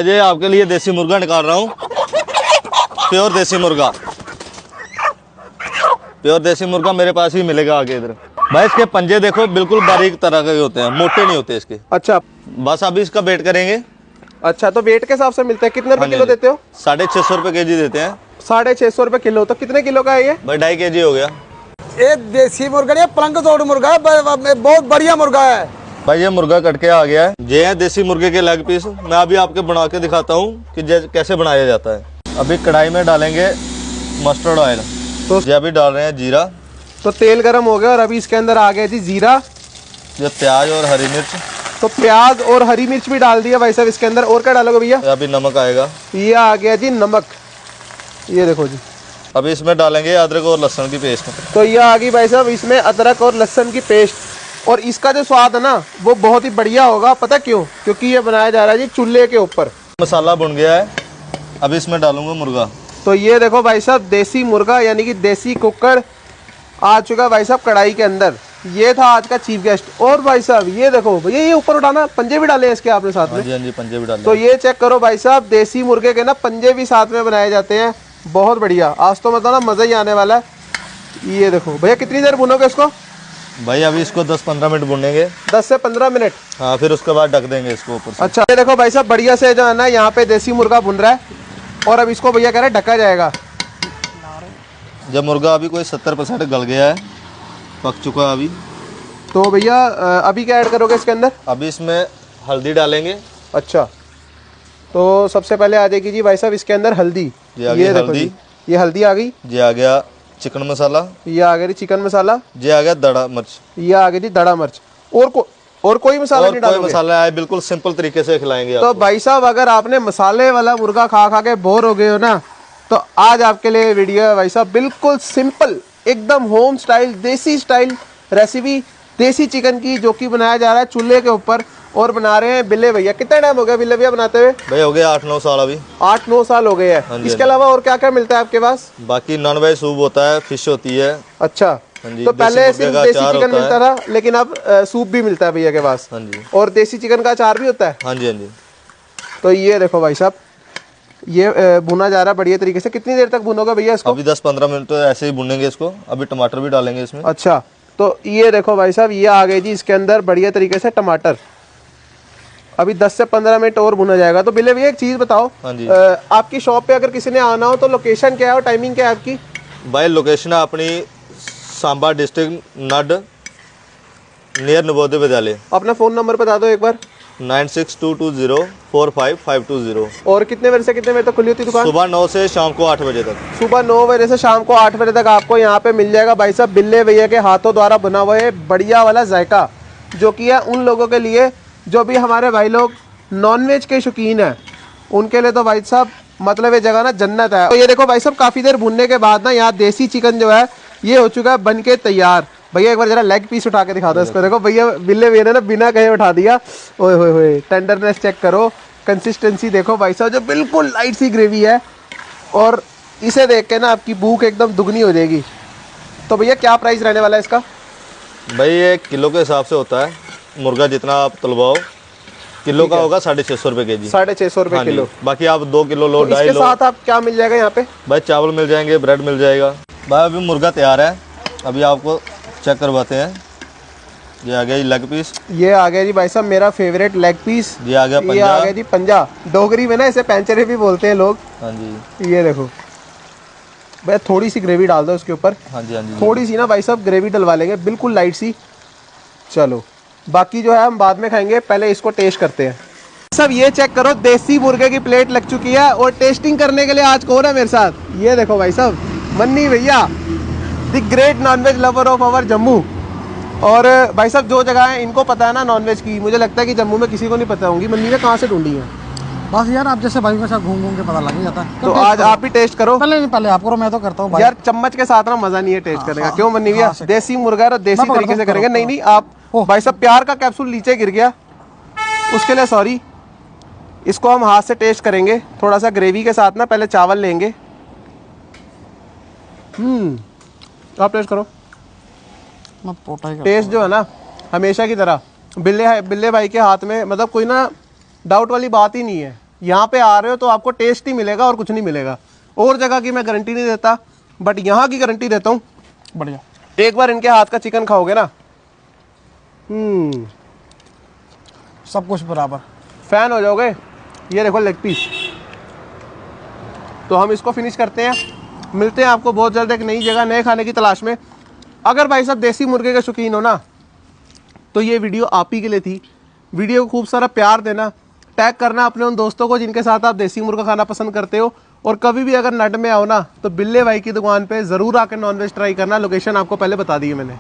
ये आपके लिए देसी मुर्गा निकाल रहा हूँ, प्योर देसी मुर्गा। प्योर देसी मुर्गा मेरे पास ही मिलेगा आगे इधर। भाई इसके पंजे देखो बिल्कुल बारीक तरह के होते हैं, मोटे नहीं होते इसके। अच्छा, बस अभी इसका वेट करेंगे। अच्छा, तो वेट के हिसाब से मिलता है। कितने रुपए किलो देते हो? 650 रुपए केजी देते हैं। 650 रुपए किलो। तो कितने किलो का है ये? भाई 2.5 केजी हो गया। ये देसी मुर्गा नहीं, पलंग तोड़ मुर्गा है, बहुत बढ़िया मुर्गा है भाई। ये मुर्गा कट के आ गया है। ये है देसी मुर्गे के लेग पीस। मैं अभी आपके बना के दिखाता हूँ कि कैसे बनाया जाता है। अभी कढ़ाई में डालेंगे मस्टर्ड ऑयल। तो ये अभी डाल रहे हैं जीरा। तो तेल गरम हो गया और अभी इसके अंदर आ गया जी जीरा। ये प्याज और हरी मिर्च। तो प्याज और हरी मिर्च भी डाल दिया भाई साहब इसके अंदर। और क्या डालोगे भैया? अभी नमक आएगा। ये आ गया जी नमक। ये देखो जी। अभी इसमें डालेंगे अदरक और लहसुन की पेस्ट। तो ये आ गई भाई साहब इसमें अदरक और लहसुन की पेस्ट। और इसका जो स्वाद है ना वो बहुत ही बढ़िया होगा। पता क्यों? क्योंकि ये बनाया जा रहा है जी चूल्हे के ऊपर। मसाला भुन गया है, अभी इसमें डालूंगा मुर्गा। तो ये देखो भाई साहब देसी मुर्गा यानी कि देसी कुकर आ चुका है भाई साहब कढ़ाई के अंदर। ये था आज का चीफ गेस्ट। और भाई साहब ये देखो भैया, ये ऊपर उठाना, पंजे भी डाले इसके आपने साथ में? हाँ जी, पंजे भी डाले। तो ये चेक करो भाई साहब, देसी मुर्गे के ना पंजे भी साथ में बनाए जाते हैं। बहुत बढ़िया। आज तो मतलब ना मजा ही आने वाला है। ये देखो भैया, कितनी देर भुनोगे इसको? भाई अभी इसको 10-15 मिनट भुनेंगे। 10 से 15 मिनट। हाँ, फिर उसके बाद ढक देंगे इसको ऊपर से। अच्छा, ये देखो भाई साहब बढ़िया से जो है ना यहाँ पे देसी मुर्गा भुन रहा है। और अब इसको भैया कह रहे हैं ढका जाएगा। जब मुर्गा अभी कोई 70% गल गया है, पक चुका है अभी, तो भैया अभी क्या ऐड करोगे इसके अंदर? अभी इसमें हल्दी डालेंगे। अच्छा, तो सबसे पहले आ जाएगी जी भाई साहब इसके अंदर हल्दी। ये देखो जी, ये हल्दी आ गई। ये आ गया चिकन मसाला। ये आ गया जी चिकन मसाला। ये आ गया दड़ा मिर्च। ये आ गया जी दड़ा मिर्च। और कोई मसाला नहीं डालोगे? कोई मसाला है, बिल्कुल सिंपल तरीके से खिलाएंगे तो भाई साहब अगर आपने मसाले वाला मुर्गा खा खा के बोर हो गए हो ना, तो आज आपके लिए वीडियो है भाई साहब। बिल्कुल सिंपल, एकदम होम स्टाइल, देसी स्टाइल रेसिपी देसी चिकन की, जो कि बनाया जा रहा है चूल्हे के ऊपर। और बना रहे हैं बिल्ले भैया। कितना टाइम हो गया बिल्ले भैया बनाते हुए? भाई हो गया 8-9 साल अभी। 8-9 साल हो गए हैं। इसके अलावा और क्या क्या मिलता है आपके पास? बाकी नॉन वेज सूप होता है, फिश होती है। अच्छा, तो पहले सिर्फ देसी चिकन मिलता था, लेकिन अब सूप भी मिलता है भैया के पास। हाँ जी। और देसी चिकन का अचार भी होता है। हाँ जी, हाँ जी। तो ये देखो भाई साहब, ये भुना जा रहा है बढ़िया तरीके से। कितनी देर तक भुनोगे भैया इसको? अभी 10-15 मिनट तो ऐसे ही भुनेंगे इसको। अभी टमाटर भी डालेंगे इसमें। अच्छा, तो ये देखो भाई साहब, ये आ गए जी इसके अंदर बढ़िया तरीके से टमाटर। अभी 10 से 15 मिनट और भुना जाएगा। तो बिल्ले भैया एक चीज बताओ। हाँ जी। आपकी शॉप पे अगर किसी ने आना हो तो लोकेशन क्या है और टाइमिंग क्या है आपकी? भाई लोकेशन है अपनी सांबा डिस्ट्रिक्ट, नड, नियर नवोदय विद्यालय। अपना फ़ोन नंबर बता दो एक बार। 9622045520। और कितने बजे से कितने बजे तक खुली होती है दुकान? सुबह 9 से शाम को 8 बजे तक। सुबह 9 बजे से शाम को 8 बजे तक आपको यहाँ पे मिल जाएगा भाई साहब बिल्ले भैया के हाथों द्वारा बना हुआ है बढ़िया वाला जायका, जो कि है उन लोगों के लिए जो भी हमारे भाई लोग नॉनवेज के शौकीन हैं, उनके लिए तो भाई साहब मतलब ये जगह ना जन्नत है। तो ये देखो भाई साहब, काफ़ी देर भुनने के बाद ना यहाँ देसी चिकन जो है ये हो चुका है बन के तैयार। भैया एक बार जरा लेग पीस उठा के दिखा दो इसको। देखो भैया, बिल्ले भैया ने ना बिना कहे उठा दिया। ओए होए होए, टेंडरनेस चेक करो, कंसिस्टेंसी देखो भाई साहब, जो बिल्कुल लाइट सी ग्रेवी है। और इसे देख के ना आपकी भूख एकदम दुगनी हो जाएगी। तो भैया क्या प्राइस रहने वाला है इसका? भाई ये किलो के हिसाब से होता है, मुर्गा जितना आप तलवाओ किलो का होगा 650 रुपये केजी। 650 रुपये किलो। बाकी आप 2 किलो लो, 2.5 इसके लो। साथ आप क्या मिल जाएगा यहाँ पे? भाई चावल मिल जाएंगे, ब्रेड मिल जाएगा। भाई अभी मुर्गा तैयार है, अभी आपको चेक करवाते हैं। ये आ गया जी लेग पीस। ये आ गया जी भाई साहब मेरा फेवरेट लेग पीस। ये आ गया पंजा। ये आ गया जी पंजा। डोगरी में ना इसे पैंचरे भी बोलते हैं लोग। हाँ जी। ये देखो भाई, थोड़ी सी ग्रेवी डाल दो इसके ऊपर। हाँ जी, हाँ जी। थोड़ी सी ना भाई साहब ग्रेवी डलवा लेंगे, बिल्कुल लाइट सी। चलो बाकी जो है हम बाद में खाएंगे, पहले इसको टेस्ट करते हैं। सब ये चेक करो, देसी मुर्गे की प्लेट लग चुकी है। और टेस्टिंग करने के लिए आज कौन है मेरे साथ? ये देखो भाई साहब, मन्नी भैया, the great non veg lover of our Jammu. और भाई साहब जो जगह है इनको पता है ना नॉनवेज की, मुझे लगता है कि जम्मू में किसी को नहीं पता होंगी। मन्नी ने कहाँ से ढूंढी है? बस यार, आप जैसे भाई के साथ घूम घूम के पता लग ही जाता है। तो आज आप ही टेस्ट करो। पहले आप करो, मैं तो करता हूँ यार चम्मच के साथ ना मजा नहीं है टेस्ट करने का। क्यों मन्नी भैया? देसी मुर्गा और देसी तरीके से करेंगे। नहीं नहीं, आप भाई साहब प्यार का कैप्सूल नीचे गिर गया, उसके लिए सॉरी। इसको हम हाथ से टेस्ट करेंगे थोड़ा सा ग्रेवी के साथ ना। पहले चावल लेंगे। आप टेस्ट करो। टेस्ट जो है ना हमेशा की तरह बिल्ले भाई के हाथ में, मतलब कोई ना डाउट वाली बात ही नहीं है। यहाँ पे आ रहे हो तो आपको टेस्ट ही मिलेगा और कुछ नहीं मिलेगा। और जगह की मैं गारंटी नहीं देता, बट यहाँ की गारंटी देता हूँ। बढ़िया, एक बार इनके हाथ का चिकन खाओगे ना, सब कुछ बराबर। फैन हो जाओगे। ये देखो लेग पीस। तो हम इसको फिनिश करते हैं, मिलते हैं आपको बहुत जल्द एक नई जगह नए खाने की तलाश में। अगर भाई साहब देसी मुर्गे के शौकीन हो ना, तो ये वीडियो आप ही के लिए थी। वीडियो को खूब सारा प्यार देना, टैग करना अपने उन दोस्तों को जिनके साथ आप देसी मुर्गा खाना पसंद करते हो। और कभी भी अगर नड में आओ ना, तो बिल्ले भाई की दुकान पे ज़रूर आकर नॉनवेज ट्राई करना। लोकेशन आपको पहले बता दी है मैंने।